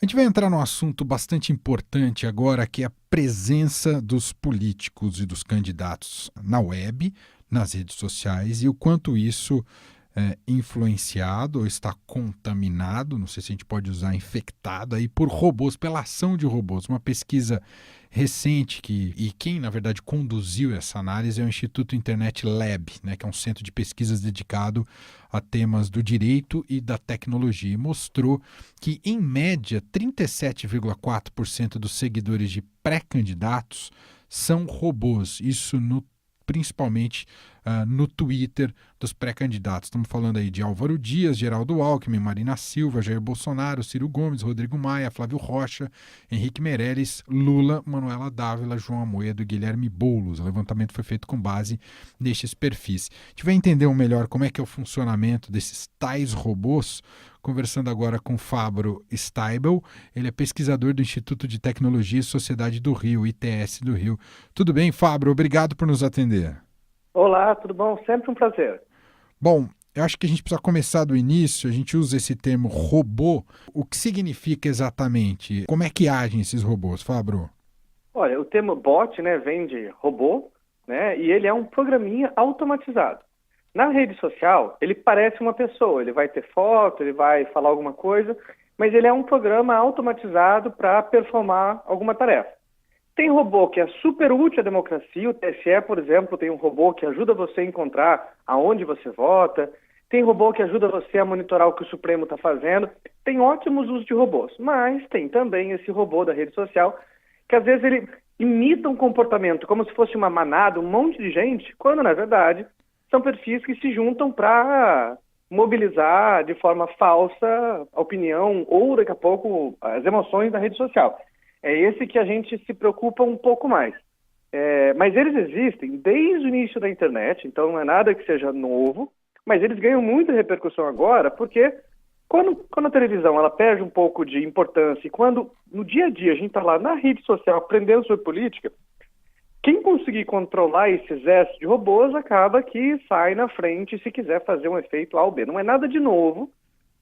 A gente vai entrar num assunto bastante importante agora, que é a presença dos políticos e dos candidatos na web, nas redes sociais, e o quanto isso é influenciado ou está contaminado, não sei se a gente pode usar infectado aí por robôs, pela ação de robôs. Uma pesquisa recente e quem na verdade conduziu essa análise é o Instituto Internet Lab, né, que é um centro de pesquisas dedicado a temas do direito e da tecnologia, e mostrou que em média 37,4% dos seguidores de pré-candidatos são robôs. Isso principalmente no Twitter dos pré-candidatos. Estamos falando aí de Álvaro Dias, Geraldo Alckmin, Marina Silva, Jair Bolsonaro, Ciro Gomes, Rodrigo Maia, Flávio Rocha, Henrique Meirelles, Lula, Manuela Dávila, João Amoedo e Guilherme Boulos. O levantamento foi feito com base nestes perfis. A gente vai entender melhor como é que é o funcionamento desses tais robôs, conversando agora com Fabro Steibel. Ele é pesquisador do Instituto de Tecnologia e Sociedade do Rio, ITS do Rio. Tudo bem, Fabro? Obrigado por nos atender. Olá, tudo bom? Sempre um prazer. Bom, eu acho que a gente precisa começar do início. A gente usa esse termo robô. O que significa exatamente? Como é que agem esses robôs, Fabro? Olha, o termo bot, né, vem de robô, né, e ele é um programinha automatizado. Na rede social, ele parece uma pessoa, ele vai ter foto, ele vai falar alguma coisa, mas ele é um programa automatizado para performar alguma tarefa. Tem robô que é super útil à democracia, o TSE, por exemplo, tem um robô que ajuda você a encontrar aonde você vota, tem robô que ajuda você a monitorar o que o Supremo está fazendo, tem ótimos usos de robôs, mas tem também esse robô da rede social que às vezes ele imita um comportamento como se fosse uma manada, um monte de gente, quando na verdade são perfis que se juntam para mobilizar de forma falsa a opinião ou daqui a pouco as emoções da rede social. É esse que a gente se preocupa um pouco mais. Mas eles existem desde o início da internet, então não é nada que seja novo, mas eles ganham muita repercussão agora, porque quando a televisão ela perde um pouco de importância e quando no dia a dia a gente está lá na rede social aprendendo sobre política, quem conseguir controlar esse exército de robôs acaba que sai na frente se quiser fazer um efeito A ou B. Não é nada de novo,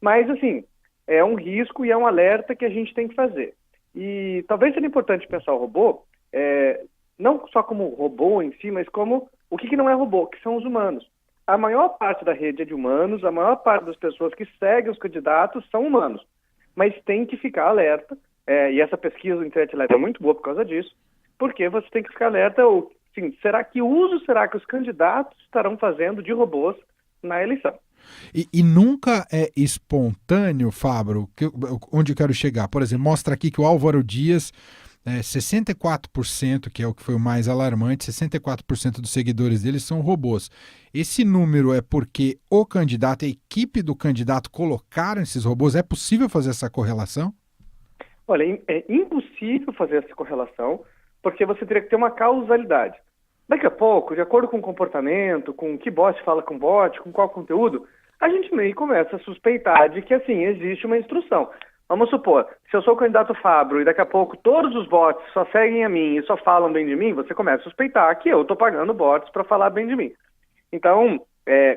mas assim, é um risco e é um alerta que a gente tem que fazer. E talvez seja importante pensar o robô, não só como robô em si, mas como o que não é robô, que são os humanos. A maior parte da rede é de humanos, a maior parte das pessoas que seguem os candidatos são humanos. Mas tem que ficar alerta, e essa pesquisa do Internet Lab é muito boa por causa disso, porque você tem que ficar alerta, sim, que uso será que os candidatos estarão fazendo de robôs na eleição? E nunca é espontâneo, Fabro, onde eu quero chegar. Por exemplo, mostra aqui que o Álvaro Dias, 64%, que é o que foi o mais alarmante, 64% dos seguidores dele são robôs. Esse número é porque o candidato, a equipe do candidato colocaram esses robôs? É possível fazer essa correlação? Olha, é impossível fazer essa correlação, porque você teria que ter uma causalidade. Daqui a pouco, de acordo com o comportamento, com que bot fala com bot, com qual conteúdo, a gente meio começa a suspeitar de que, assim, existe uma instrução. Vamos supor, se eu sou o candidato Fabro e daqui a pouco todos os bots só seguem a mim e só falam bem de mim, você começa a suspeitar que eu estou pagando bots para falar bem de mim. Então,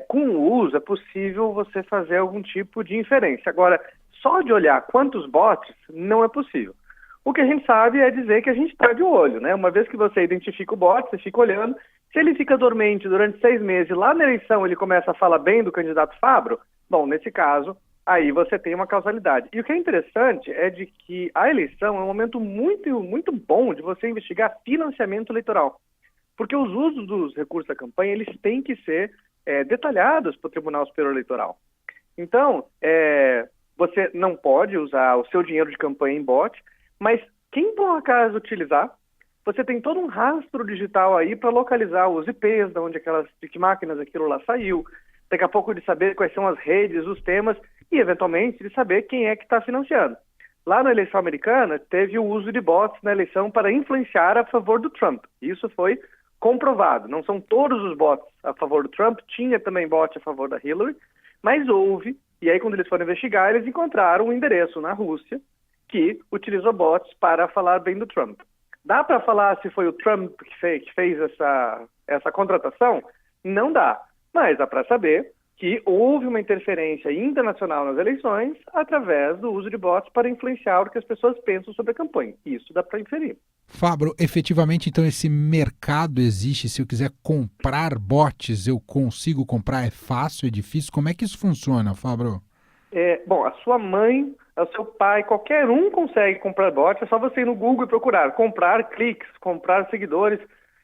com o uso é possível você fazer algum tipo de inferência. Agora, só de olhar quantos bots, não é possível. O que a gente sabe é dizer que a gente está de olho, né? Uma vez que você identifica o bot, você fica olhando. Se ele fica dormente durante 6 meses, lá na eleição ele começa a falar bem do candidato Fabro, bom, nesse caso, aí você tem uma causalidade. E o que é interessante é de que a eleição é um momento muito, muito bom de você investigar financiamento eleitoral. Porque os usos dos recursos da campanha, eles têm que ser detalhados para o Tribunal Superior Eleitoral. Então, você não pode usar o seu dinheiro de campanha em bot, mas quem por acaso utilizar, você tem todo um rastro digital aí para localizar os IPs, de que máquinas aquilo lá saiu, daqui a pouco de saber quais são as redes, os temas e, eventualmente, de saber quem é que está financiando. Lá na eleição americana, teve o uso de bots na eleição para influenciar a favor do Trump. Isso foi comprovado. Não são todos os bots a favor do Trump, tinha também bot a favor da Hillary, mas houve, e aí quando eles foram investigar, eles encontraram um endereço na Rússia que utilizou bots para falar bem do Trump. Dá para falar se foi o Trump que fez essa contratação? Não dá, mas dá para saber que houve uma interferência internacional nas eleições através do uso de bots para influenciar o que as pessoas pensam sobre a campanha. Isso dá para inferir. Fabro, efetivamente, então, esse mercado existe? Se eu quiser comprar bots, eu consigo comprar? É fácil, é difícil? Como é que isso funciona, Fabro? Bom, a sua mãe, o seu pai, qualquer um consegue comprar bots. É só você ir no Google e procurar comprar cliques, comprar seguidores,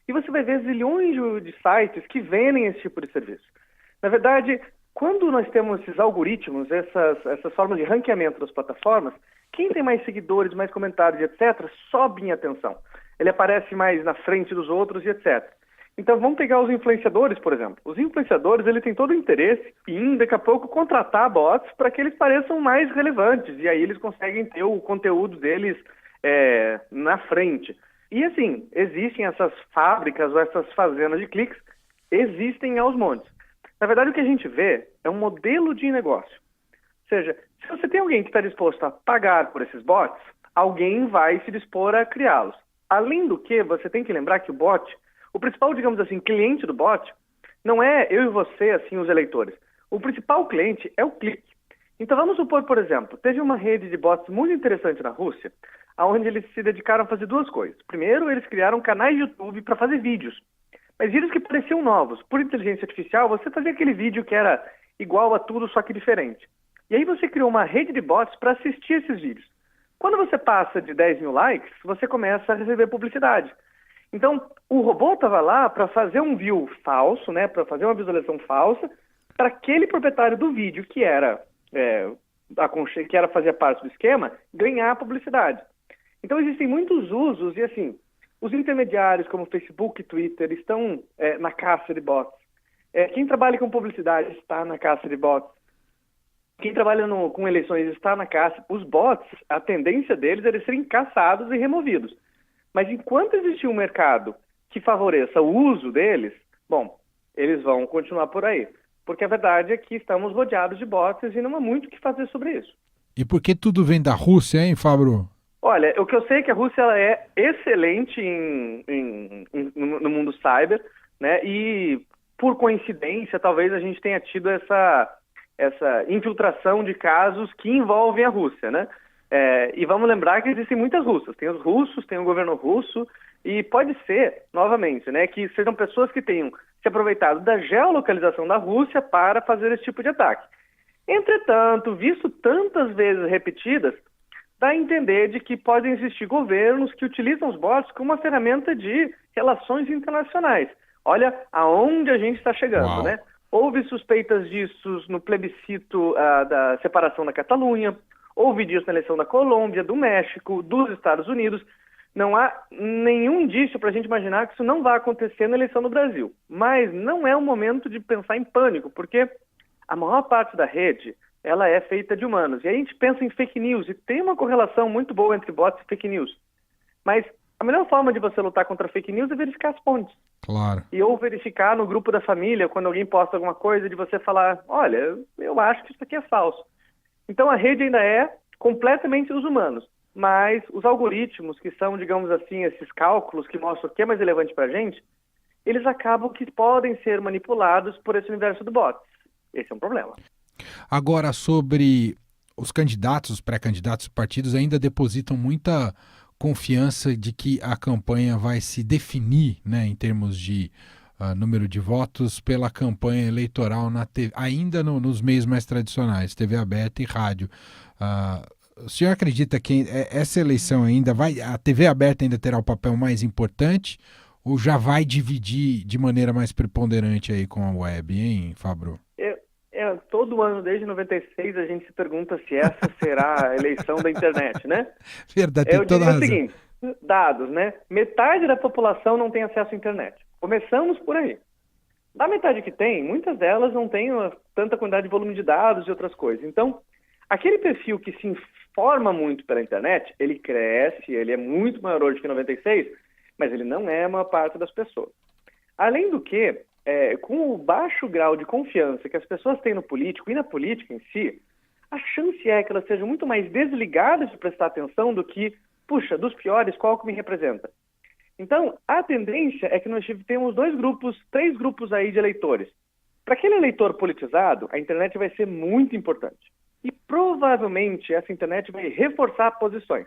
e você vai ver zilhões de sites que vendem esse tipo de serviço. Na verdade, quando nós temos esses algoritmos, essas formas de ranqueamento das plataformas, quem tem mais seguidores, mais comentários, etc., sobe em atenção. Ele aparece mais na frente dos outros e etc. Então, vamos pegar os influenciadores, por exemplo. Os influenciadores, ele tem todo o interesse em, daqui a pouco, contratar bots para que eles pareçam mais relevantes. E aí eles conseguem ter o conteúdo deles na frente. E assim, existem essas fábricas ou essas fazendas de cliques, existem aos montes. Na verdade, o que a gente vê é um modelo de negócio. Ou seja, se você tem alguém que está disposto a pagar por esses bots, alguém vai se dispor a criá-los. Além do que, você tem que lembrar que o bot, o principal, digamos assim, cliente do bot, não é eu e você, assim, os eleitores. O principal cliente é o clique. Então vamos supor, por exemplo, teve uma rede de bots muito interessante na Rússia, onde eles se dedicaram a fazer duas coisas. Primeiro, eles criaram canais de YouTube para fazer vídeos. Mas vídeos que pareciam novos. Por inteligência artificial, você fazia aquele vídeo que era igual a tudo, só que diferente. E aí você criou uma rede de bots para assistir esses vídeos. Quando você passa de 10 mil likes, você começa a receber publicidade. Então, o robô estava lá para fazer um view falso, né, para fazer uma visualização falsa, para aquele proprietário do vídeo que fazia parte do esquema, ganhar publicidade. Então, existem muitos usos e, assim, os intermediários, como Facebook e Twitter, estão na caça de bots. Quem trabalha com publicidade está na caça de bots. Quem trabalha com eleições está na caça. Os bots, a tendência deles é eles serem caçados e removidos. Mas enquanto existir um mercado que favoreça o uso deles, bom, eles vão continuar por aí. Porque a verdade é que estamos rodeados de bots e não há muito o que fazer sobre isso. E por que tudo vem da Rússia, hein, Fabro? Olha, o que eu sei é que a Rússia ela é excelente no mundo cyber, né? E, por coincidência, talvez a gente tenha tido essa infiltração de casos que envolvem a Rússia, né? E vamos lembrar que existem muitas russas. Tem os russos, tem o governo russo, e pode ser, novamente, né, que sejam pessoas que tenham se aproveitado da geolocalização da Rússia para fazer esse tipo de ataque. Entretanto, visto tantas vezes repetidas, dá a entender de que podem existir governos que utilizam os bots como uma ferramenta de relações internacionais. Olha aonde a gente está chegando, Uau. né? Houve suspeitas disso no plebiscito da separação da Catalunha, houve disso na eleição da Colômbia, do México, dos Estados Unidos. Não há nenhum indício para a gente imaginar que isso não vai acontecer na eleição do Brasil. Mas não é o momento de pensar em pânico, porque a maior parte da rede ela é feita de humanos. E aí a gente pensa em fake news, e tem uma correlação muito boa entre bots e fake news. Mas a melhor forma de você lutar contra fake news é verificar as fontes. Claro. E ou verificar no grupo da família, quando alguém posta alguma coisa, de você falar, olha, eu acho que isso aqui é falso. Então a rede ainda é completamente dos humanos, mas os algoritmos, que são, digamos assim, esses cálculos que mostram o que é mais relevante para a gente, eles acabam que podem ser manipulados por esse universo do bot. Esse é um problema. Agora, sobre os candidatos, os pré-candidatos, os partidos ainda depositam muita confiança de que a campanha vai se definir, né, em termos de número de votos pela campanha eleitoral ainda nos meios mais tradicionais, TV aberta e rádio. O senhor acredita que essa eleição a TV aberta ainda terá o papel mais importante ou já vai dividir de maneira mais preponderante aí com a web, hein, Fabro? Todo ano, desde 96, a gente se pergunta se essa será a eleição da internet, né? Verdade, tem toda a razão. O seguinte, dados, né? Metade da população não tem acesso à internet. Começamos por aí. Da metade que tem, muitas delas não têm tanta quantidade de volume de dados e outras coisas. Então, aquele perfil que se informa muito pela internet, ele cresce, ele é muito maior hoje que 96, mas ele não é a maior parte das pessoas. Além do que, com o baixo grau de confiança que as pessoas têm no político e na política em si, a chance é que elas sejam muito mais desligadas de prestar atenção do que, puxa, dos piores, qual que me representa? Então, a tendência é que nós temos três grupos aí de eleitores. Para aquele eleitor politizado, a internet vai ser muito importante. E provavelmente essa internet vai reforçar posições.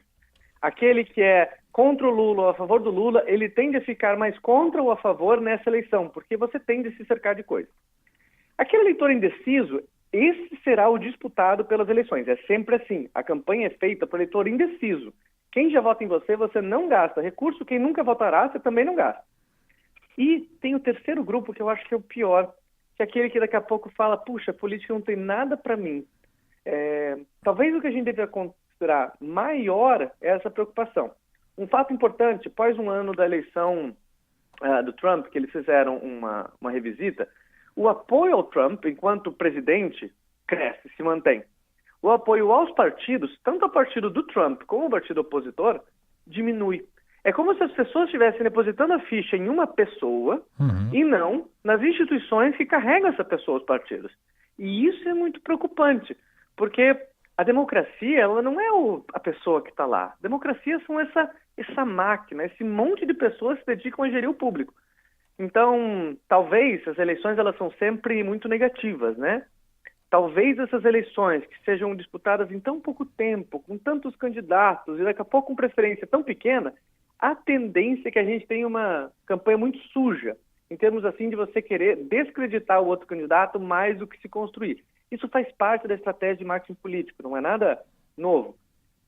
Aquele que é contra o Lula ou a favor do Lula, ele tende a ficar mais contra ou a favor nessa eleição, porque você tende a se cercar de coisas. Aquele eleitor indeciso, esse será o disputado pelas eleições. É sempre assim. A campanha é feita para o eleitor indeciso. Quem já vota em você, você não gasta recurso. Quem nunca votará, você também não gasta. E tem o terceiro grupo, que eu acho que é o pior, que é aquele que daqui a pouco fala, puxa, política não tem nada para mim. Talvez o que a gente deve considerar maior é essa preocupação. Um fato importante, após um ano da eleição do Trump, que eles fizeram uma revisita, o apoio ao Trump, enquanto presidente, cresce, se mantém. O apoio aos partidos, tanto ao partido do Trump como ao partido opositor, diminui. É como se as pessoas estivessem depositando a ficha em uma pessoa e não nas instituições que carregam essa pessoa, os partidos. E isso é muito preocupante, porque a democracia, ela não é a pessoa que está lá. A democracia são essa máquina, esse monte de pessoas que se dedicam a gerir o público. Então, talvez as eleições elas são sempre muito negativas, né? Talvez essas eleições que sejam disputadas em tão pouco tempo, com tantos candidatos e daqui a pouco com preferência tão pequena, a tendência é que a gente tenha uma campanha muito suja, em termos assim de você querer descreditar o outro candidato mais do que se construir. Isso faz parte da estratégia de marketing político, não é nada novo.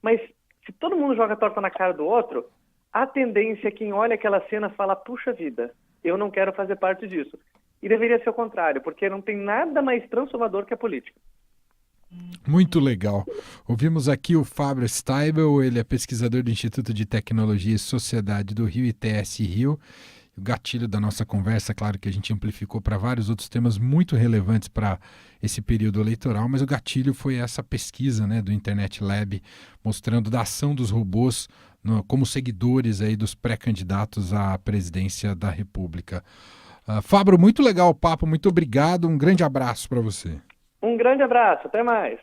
Mas se todo mundo joga a torta na cara do outro, a tendência é que quem olha aquela cena fala, puxa vida, eu não quero fazer parte disso. E deveria ser o contrário, porque não tem nada mais transformador que a política. Muito legal. Ouvimos aqui o Fábio Steibel, ele é pesquisador do Instituto de Tecnologia e Sociedade do Rio, ITS Rio. O gatilho da nossa conversa, claro que a gente amplificou para vários outros temas muito relevantes para esse período eleitoral, mas o gatilho foi essa pesquisa, né, do Internet Lab, mostrando da ação dos robôs como seguidores aí dos pré-candidatos à presidência da República. Fábio, muito legal o papo, muito obrigado, um grande abraço para você. Um grande abraço, até mais.